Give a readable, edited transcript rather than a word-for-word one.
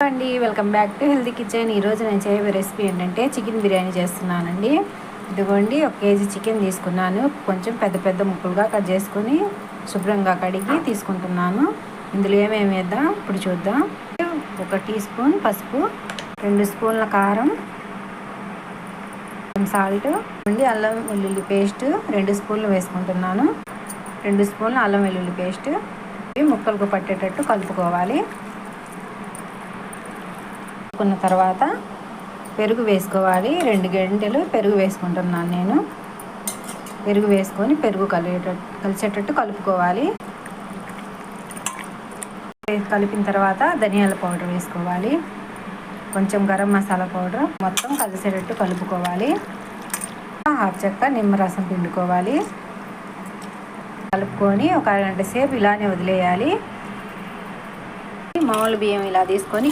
అండి, welcome back to healthy kitchen. ఈరోజు నేను చేయబోయే రెసిపీ ఏంటంటే చికెన్ బిర్యానీ చేస్తున్నానండి. ఇదిగోండి, 1 కేజీ చికెన్ తీసుకున్నాను. కొంచెం పెద్ద పెద్ద ముక్కలుగా కట్ చేసుకొని శుభ్రంగా కడిగి తీసుకుంటున్నాను. ఇందులో ఏమేమి వేద్దాం ఇప్పుడు చూద్దాం. 1 టీ స్పూన్ పసుపు, 2 స్పూన్ల కారం, సాల్ట్, అల్లం వెల్లుల్లి పేస్ట్ 2 స్పూన్లు వేసుకుంటున్నాను. 2 స్పూన్ల అల్లం వెల్లుల్లి పేస్ట్ ముక్కలకు పట్టేటట్టు కలుపుకోవాలి. కున్న తర్వాత పెరుగు వేసుకోవాలి. 2 గంటలు పెరుగు వేసుకుంటున్నాను నేను. పెరుగు వేసుకొని పెరుగు కలిసేటట్టు కలుపుకోవాలి. కలిపిన తర్వాత ధనియాల పౌడర్ వేసుకోవాలి. కొంచెం గరం మసాలా పౌడర్, మొత్తం కలిసేటట్టు కలుపుకోవాలి. 1/2 చెక్క నిమ్మరసం పిండుకోవాలి. కలుపుకొని ఒక అరగంట సేపు ఇలానే వదిలేయాలి. మామూలు బియ్యం ఇలా తీసుకొని